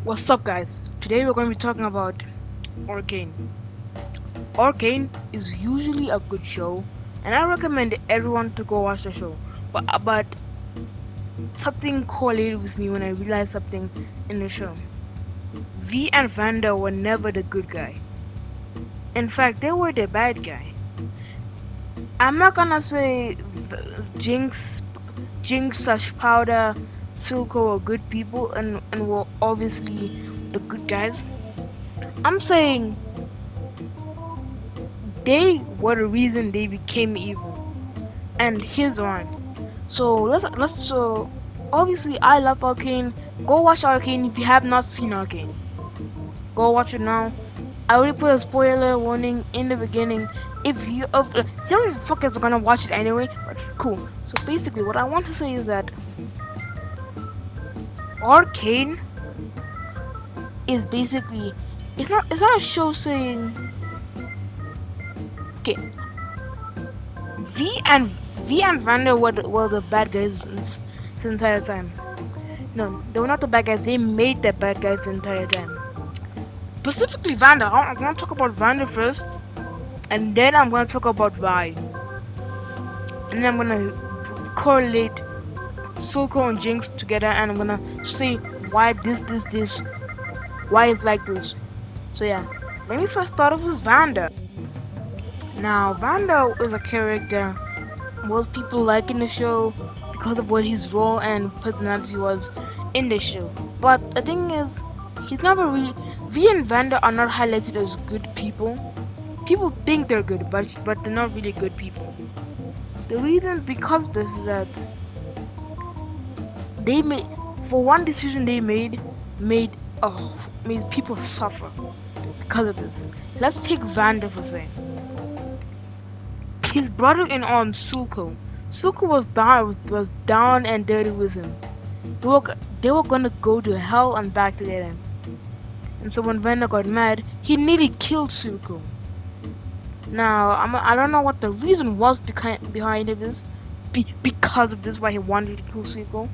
What's up, guys? Today we're going to be talking about Arcane. Arcane is usually a good show, and I recommend everyone to go watch the show. But something correlated with me when I realized something in the show. V and Vander were never the good guy. In fact, they were the bad guy. I'm not gonna say Jinx slash Powder, Silco are good people and were obviously the good guys. I'm saying they were the reason they became evil. And here's one. So obviously I love Arcane. Go watch Arcane if you have not seen Arcane. Go watch it now. I already put a spoiler warning in the beginning. If you some of you fuckers are gonna watch it anyway, but cool. So basically what I want to say is that Arcane is basically it's not a show saying okay, V and Vander were the bad guys the entire time. No, they were not the bad guys. They made the bad guys the entire time. Specifically Vander. I'm gonna talk about Vander first, and then I'm gonna talk about Vi, and then I'm gonna correlate Silco and Jinx together, and I'm gonna say why this, why it's like this. So yeah, let me first start off with Vander. Now, Vander is a character most people like in the show because of what his role and personality was in the show. But the thing is, he's never really. V and Vander are not highlighted as good people. People think they're good, but they're not really good people. The reason because of this is that they made for one decision they made made people suffer because of this. Let's take Vander for a second. His brother in arms, Silco. Silco was down and dirty with him. They were gonna go to hell and back to get him. And so when Vander got mad, he nearly killed Silco. Now I don't know what the reason was behind this, because of this why he wanted to kill Silco.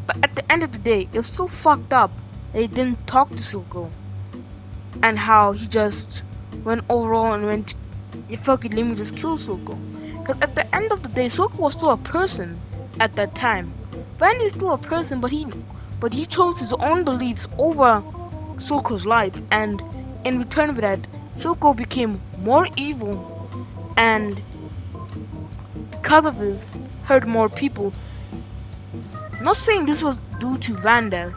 But at the end of the day, it was so fucked up that he didn't talk to Silco, and how he just went overall and went, you fucking let me just kill Silco. Because at the end of the day, Silco was still a person at that time. Vander is still a person, but he chose his own beliefs over Silco's life, and in return for that, Silco became more evil, and because of this, hurt more people. I'm not saying this was due to Vander.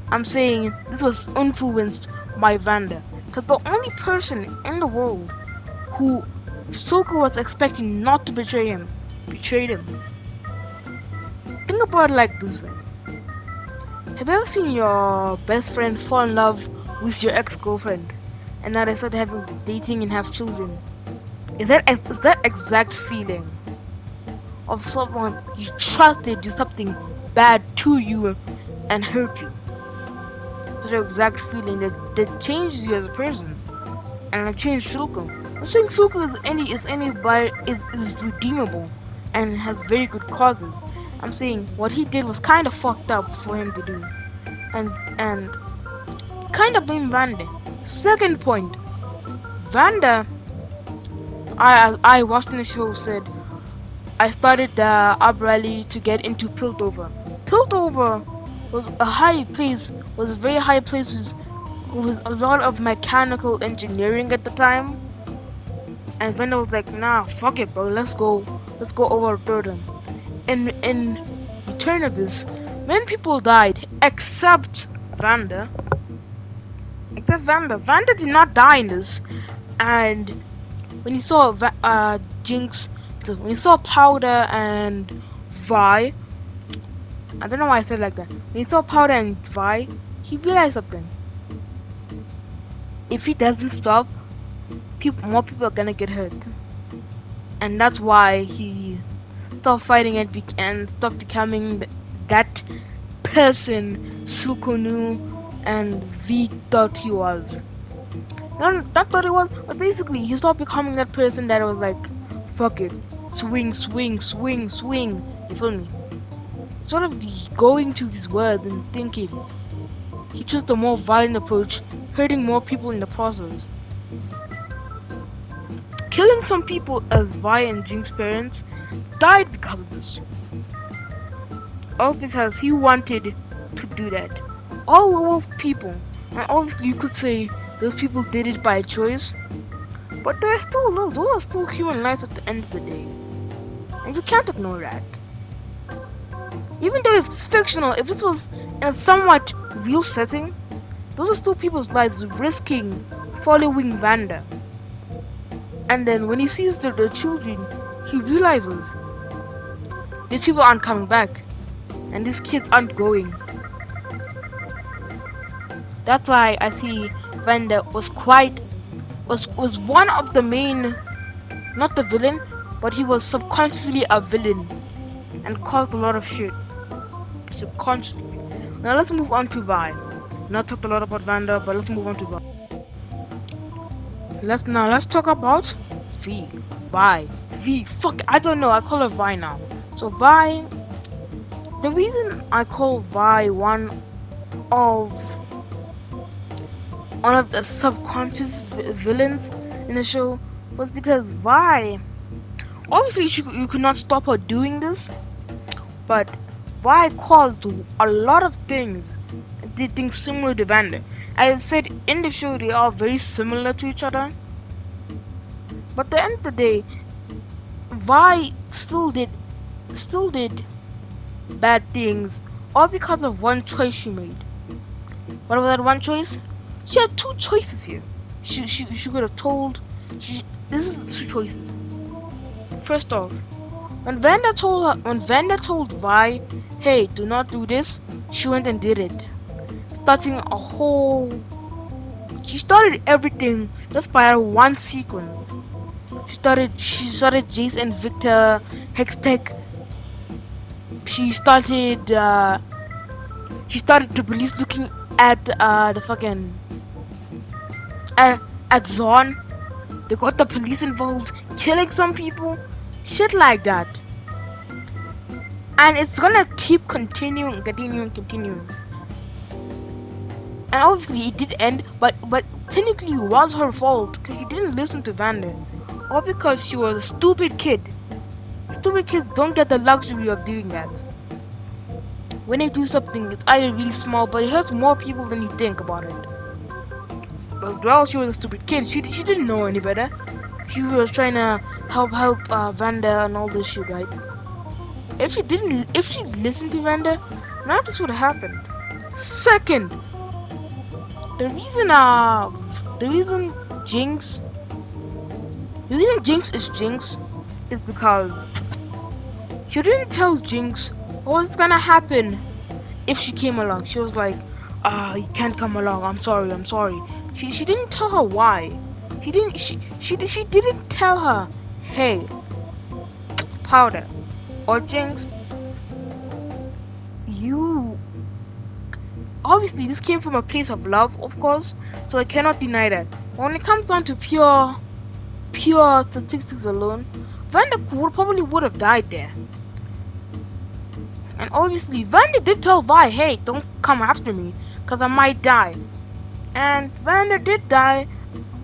I'm saying this was influenced by Vander. Because the only person in the world who Silco was expecting not to betray him, betrayed him. Think about it like this way. Have you ever seen your best friend fall in love with your ex-girlfriend, and now they start having dating and have children? Is that exact feeling of someone you trusted do something bad to you and hurt you? It's the exact feeling that changes you as a person, and it changed Silco. I'm saying Silco is redeemable and has very good causes. I'm saying what he did was kind of fucked up for him to do, and kind of blame Vander. Second point, Vander. I watching the show said I started the up rally to get into Piltover. Piltover was a very high place with a lot of mechanical engineering at the time. And Vander was like, nah, fuck it, bro. Let's go overthrow them. In return of this, many people died except Vander. Vander did not die in this. And when he saw Jinx, so when he saw Powder and Vi, I don't know why I said it like that. When he saw Powder and Vi, he realized something. If he doesn't stop, more people are gonna get hurt, and that's why he stopped fighting and stopped becoming that person Silco knew and V thought he was. Not thought he was, but basically he stopped becoming that person that was like, fuck it, swing. You feel me? Sort of going to his words and thinking. he chose the more violent approach, hurting more people in the process. Killing some people as Vi and Jinx's parents died because of this. All because he wanted to do that. All werewolf people, and obviously you could say those people did it by choice, but those are still human lives at the end of the day. And you can't ignore that. Even though it's fictional, if this was in a somewhat real setting, those are still people's lives risking following Vander. And then when he sees the children, he realizes these people aren't coming back. And these kids aren't going. That's why I see Vander was one of the main, not the villain, but he was subconsciously a villain and caused a lot of shit. Subconsciously. Now let's move on to Vi. Not talked a lot about Vander, but let's move on to Vi. Let's talk about Vi. Vi. Fuck, I don't know. I call her Vi now. So Vi. The reason I call Vi one of the subconscious villains in the show was because Vi, obviously you could not stop her doing this, but Vi caused a lot of things, did things similar to Vander. As I said in the show, they are very similar to each other, but at the end of the day, Vi still did bad things, all because of one choice she made. What was that one choice? She had two choices here. She could have told. This is the two choices. First off, when Vander told Vi, "Hey, do not do this," she went and did it, starting a whole. She started everything just by one sequence. She started Jace and Victor, Hextech. She started the police looking at the fucking at Zon. They got the police involved, killing some people, shit like that. And it's gonna keep continuing. And obviously it did end, but technically it was her fault because she didn't listen to Vander, or because she was a stupid kid. Stupid kids don't get the luxury of doing that. When they do something, it's either really small, but it hurts more people than you think about it. But well, she was a stupid kid. She didn't know any better. She was trying to help Vander and all this shit, right? If she listened to Vander, none of this would have happened. Second, the reason Jinx is Jinx is because she didn't tell Jinx what was gonna happen if she came along. She was like, you can't come along. I'm sorry. She didn't tell her why. She didn't tell her, hey, Powder or Jinx, you. Obviously, this came from a place of love, of course, so I cannot deny that. When it comes down to pure statistics alone, Vander probably would have died there. And obviously, Vander did tell Vi, hey, don't come after me, because I might die. And Vander did die,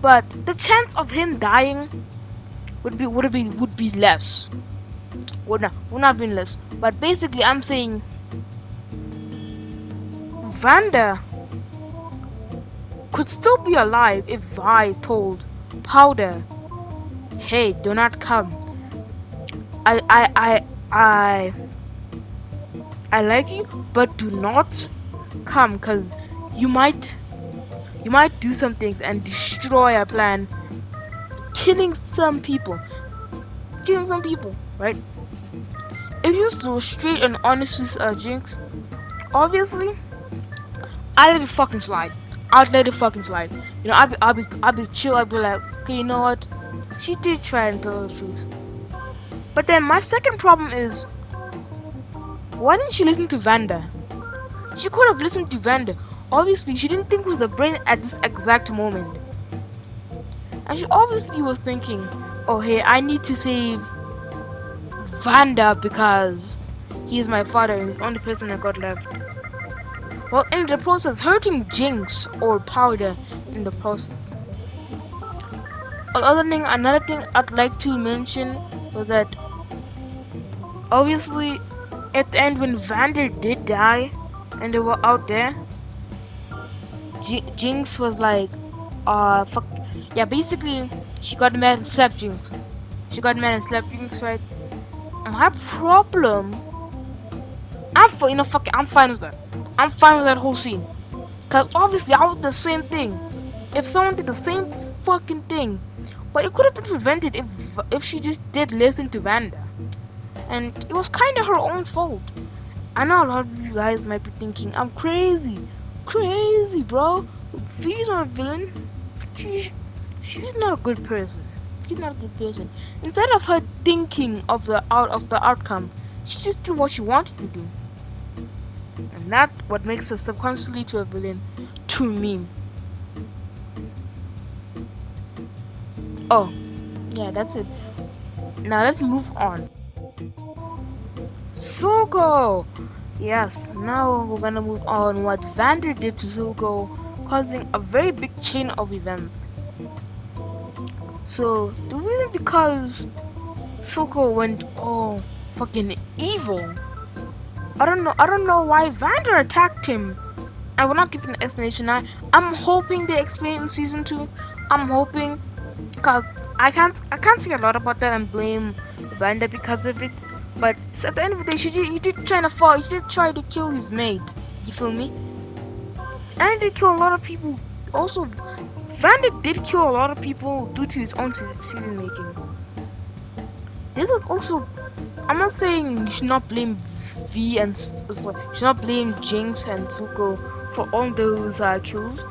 but the chance of him dying would be less. Would not be less. But basically, I'm saying Vander could still be alive if Vi told Powder, hey, do not come. I like you, but do not come, because you might do some things and destroy our plan, killing some people, right? If you so straight and honest with Jinx, obviously, I'd let it fucking slide. You know, I'll be chill. I'll be like, okay, you know what? She did try and tell the truth. But then my second problem is, why didn't she listen to Vander? She could have listened to Vander. Obviously, she didn't think it was a brain at this exact moment. And she obviously was thinking, oh hey, I need to save Vander because he is my father and he's the only person I got left. Well, in the process, hurting Jinx or Powder in the process. Another thing I'd like to mention was that obviously at the end when Vander did die and they were out there, Jinx was like, fuck. Yeah, basically, she got mad and slapped Jinx. She got mad and slapped Jinx, right? My problem, I'm fine with that. I'm fine with that whole scene. Because obviously, I would do the same thing. If someone did the same fucking thing, but it could have been prevented if she just did listen to Vanda. And it was kind of her own fault. I know a lot of you guys might be thinking, I'm crazy. Crazy, bro. V's not a villain. She's not a good person. She's not a good person. Instead of her thinking of the outcome, she just did what she wanted to do. And that's what makes her subconsciously to a villain to me. Oh, yeah, that's it. Now let's move on. Zuko! Yes, now we're gonna move on what Vander did to Zuko, causing a very big chain of events. So, the reason because Zuko went all fucking evil. I don't know why Vander attacked him. I will not give an explanation. I'm hoping they explain in season 2. I'm hoping, because I can't say a lot about that and blame Vander because of it. But at the end of the day, he did try to kill his mate. You feel me? And he did kill a lot of people. Also, Vander did kill a lot of people due to his own decision making. This was also, I'm not saying you should not blame V and you should not blame Jinx and Zuko for all those kills.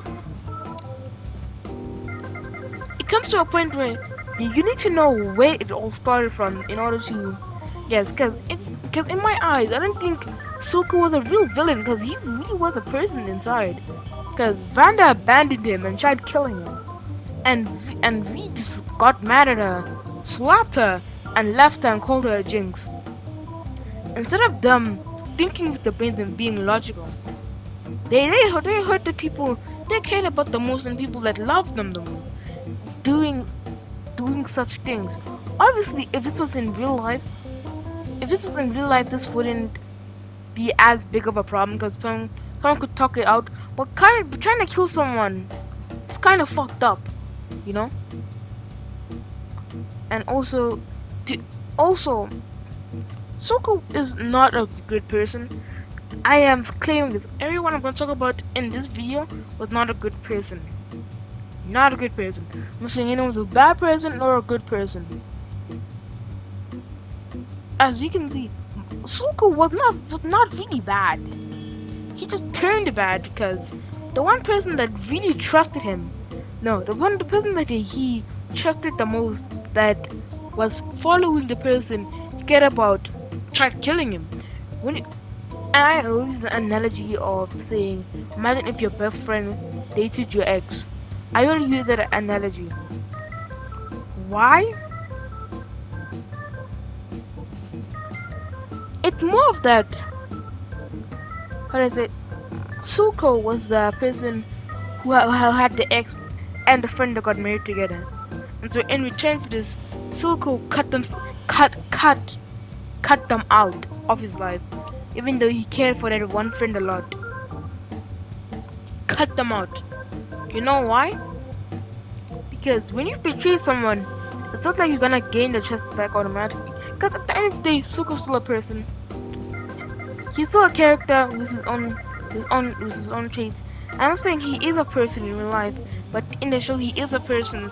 It comes to a point where you need to know where it all started from in order to, yes, because in my eyes, I don't think Zuko was a real villain because he really was a person inside. Because Vanda abandoned him and tried killing him, and V just got mad at her, slapped her, and left her and called her a Jinx. Instead of them thinking with the brains and being logical, they hurt the people they cared about the most and people that loved them the most, doing such things. Obviously, if this was in real life, this wouldn't be as big of a problem because someone could talk it out. But trying to kill someone, it's kind of fucked up, you know. And also, Zuko is not a good person. I am claiming this. Everyone I'm going to talk about in this video was not a good person. Not a good person. I'm not saying anyone was a bad person or a good person. As you can see, Zuko was not really bad. He just turned bad because the one person that really trusted him, the person that he trusted the most, that was following the person he cared about, tried killing him. And I use the analogy of saying, imagine if your best friend dated your ex. I only use that analogy. Why? It's more of that. How do I say? Zuko was the person who had the ex and the friend that got married together, and so in return for this, Zuko cut them out of his life, even though he cared for that one friend a lot. Cut them out. You know why? Because when you betray someone, it's not like you're gonna gain the trust back automatically. Because at the end of the day, Zuko's still a person. He's still a character with his own traits. I'm not saying he is a person in real life, but in the show he is a person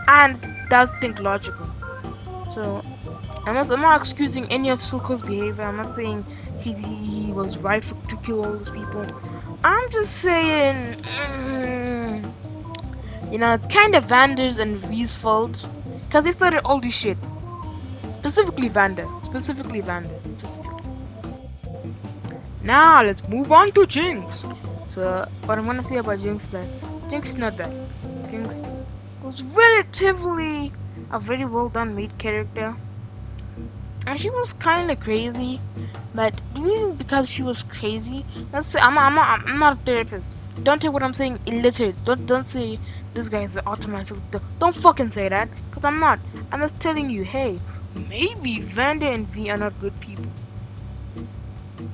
and does think logical. So I'm not excusing any of Zuko's behavior. I'm not saying he was right to kill all those people. I'm just saying, it's kind of Vander's and V's fault because they started all this shit. Specifically Vander. Now let's move on to Jinx. So what I'm gonna say about Jinx is that Jinx is not bad. Jinx was relatively a very well done made character. and she was kind of crazy. But the reason because she was crazy, let's say I'm not a therapist. Don't take what I'm saying illiterate. Don't say this guy is an automatic. Don't fucking say that, cause I'm not. I'm just telling you, hey, maybe Vander and V are not good people,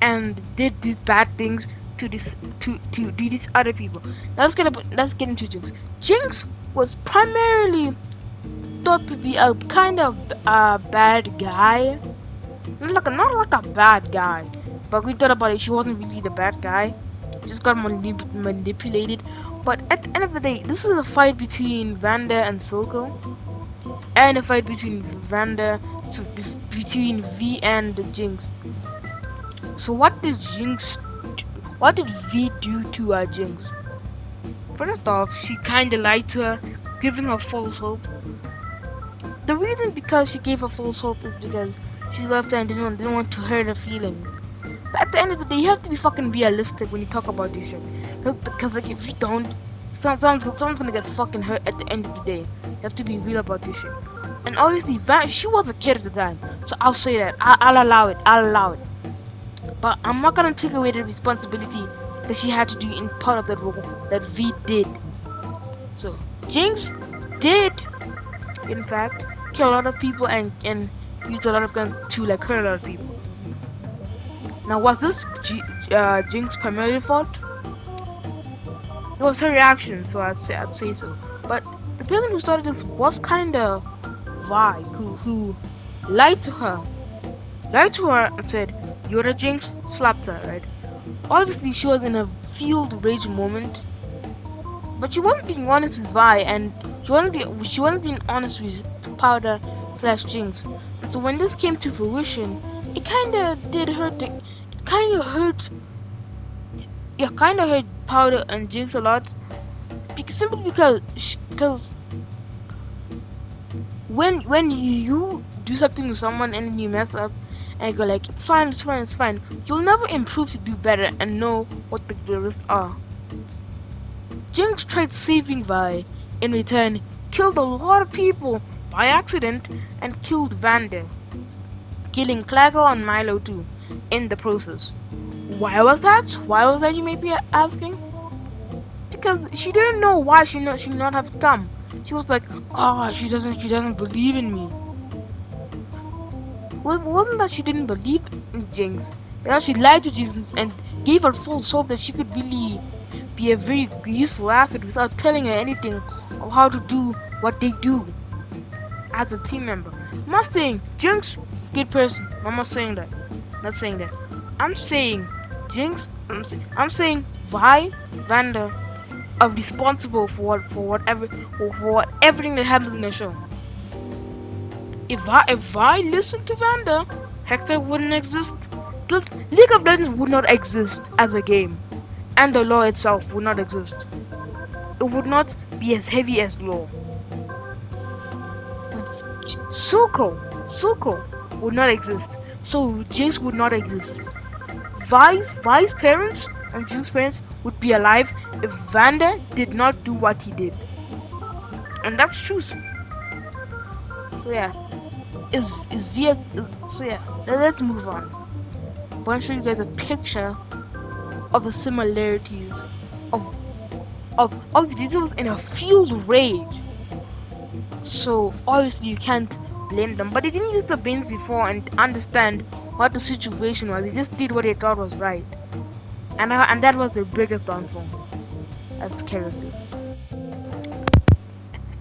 and did these bad things to these other people. Now let's get into Jinx. Jinx was primarily thought to be a kind of bad guy, not like a bad guy, but we thought about it. She wasn't really the bad guy. She just got manipulated. But at the end of the day, this is a fight between Vander and Silco, and a fight between between V and Jinx. So what did V do to Jinx? First off, she kinda lied to her, giving her false hope. The reason because she gave her false hope is because she loved her and didn't want to hurt her feelings. But at the end of the day, you have to be fucking realistic when you talk about this shit. Because like if you don't, someone's gonna get fucking hurt at the end of the day. You have to be real about this shit. And obviously, she was a kid at the time, so I'll say that. I'll allow it. I'll allow it. But I'm not gonna take away the responsibility that she had to do in part of that role that V did. So Jinx did, in fact, kill a lot of people and used a lot of guns to like hurt a lot of people. Now, was this Jinx primarily fault? It was her reaction, so I'd say so. But the person who started this was kinda Vi, who lied to her and said, "You're the Jinx," slapped her, right? Obviously, she was in a field rage moment, but she wasn't being honest with Vi, and she wasn't being honest with Powder slash Jinx. And so when this came to fruition, it kinda did hurt. It kinda hurt. Yeah, kinda hurt Powder and Jinx a lot, simply because when you do something with someone and then you mess up and you go like it's fine, you'll never improve to do better and know what the risks are. Jinx tried saving Vi, in return killed a lot of people by accident and killed Vander, killing Clago and Milo too in the process. Why was that? You may be asking? Because she didn't know why she not have come. She was like, oh, she doesn't believe in me. Well, it wasn't that she didn't believe in Jinx. It that she lied to Jinx and gave her false hope that she could really be a very useful asset without telling her anything of how to do what they do as a team member. I'm not saying Jinx, good person. I'm not saying that. Not saying that. I'm saying Jinx. I'm saying Vi, Vander are responsible for everything that happens in the show. If I listened to Vander, Hexter wouldn't exist. League of Legends would not exist as a game, and the law itself would not exist. It would not be as heavy as law. Sulco would not exist, so Jinx would not exist. Vi's parents and Jinx's parents would be alive if Vander did not do what he did. And that's true. So yeah. So yeah, let's move on. I want to show you guys a picture of the similarities of this was in a field rage. So obviously you can't blame them. But they didn't use the brains before and understand what the situation was. They just did what they thought was right. And that was their biggest downfall as characters.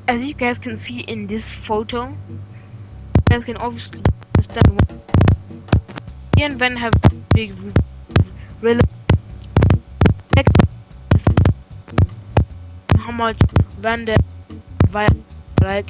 As you guys can see in this photo, you guys can obviously understand why he and Van have big how much Vander like.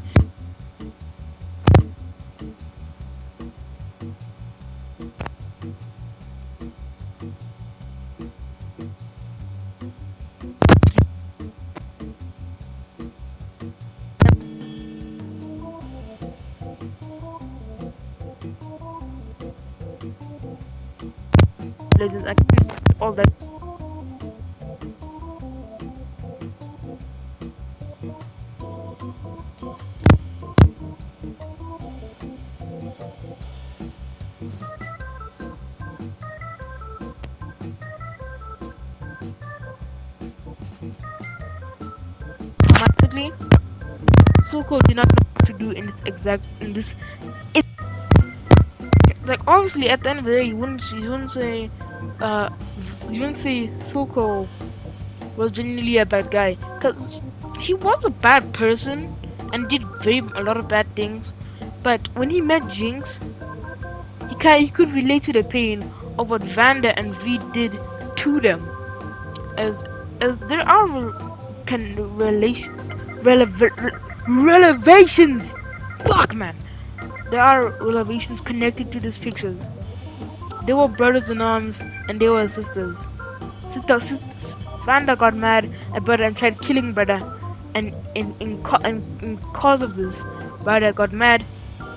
I can't all that. honestly, Suko did not know what to do in this. It, like obviously at the end of the day, uh, you wouldn't say Suko was genuinely a bad guy, because he was a bad person and did a lot of bad things. But when he met Jinx, he could relate to the pain of what Vander and V did to them, as there are can relation relevations. Fuck man, there are relevations connected to these pictures. They were brothers in arms and they were sisters. Sisters. Vanda got mad at brother and tried killing brother, and in cause of this, brother got mad.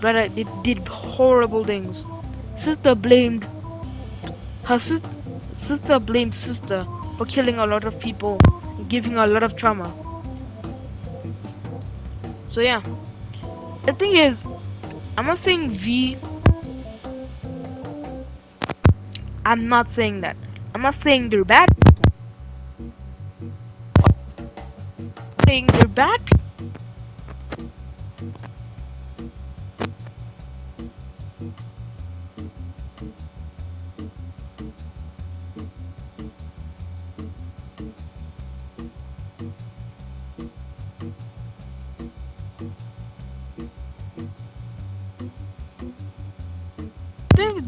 Brother did horrible things. Sister blamed her sister. Sister blamed sister for killing a lot of people, and giving her a lot of trauma. So yeah, the thing is, I'm not saying V. I'm not saying that. I'm not saying they're bad. I'm saying they're bad.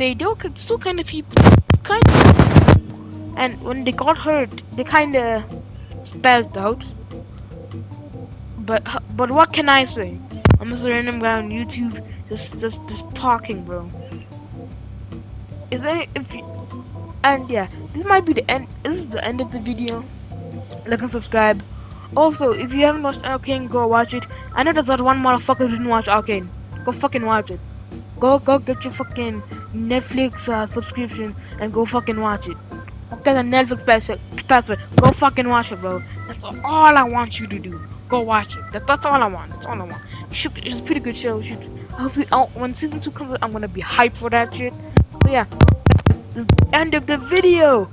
They do still kind of people, kind of, and when they got hurt, they kind of spazzed out. But what can I say? I'm just a random guy on YouTube, just talking, bro. Is there if you, and yeah, this might be the end. This is the end of the video. Like and subscribe. Also, if you haven't watched Arcane, go watch it. I know there's not one motherfucker who didn't watch Arcane. Go fucking watch it. Go get your fucking Netflix subscription and go fucking watch it. Get a Netflix password. Go fucking watch it, bro. That's all I want you to do. Go watch it. That's all I want. That's all I want. It's a pretty good show. Hopefully, when season 2 comes out, I'm gonna be hyped for that shit. So yeah, this is the end of the video.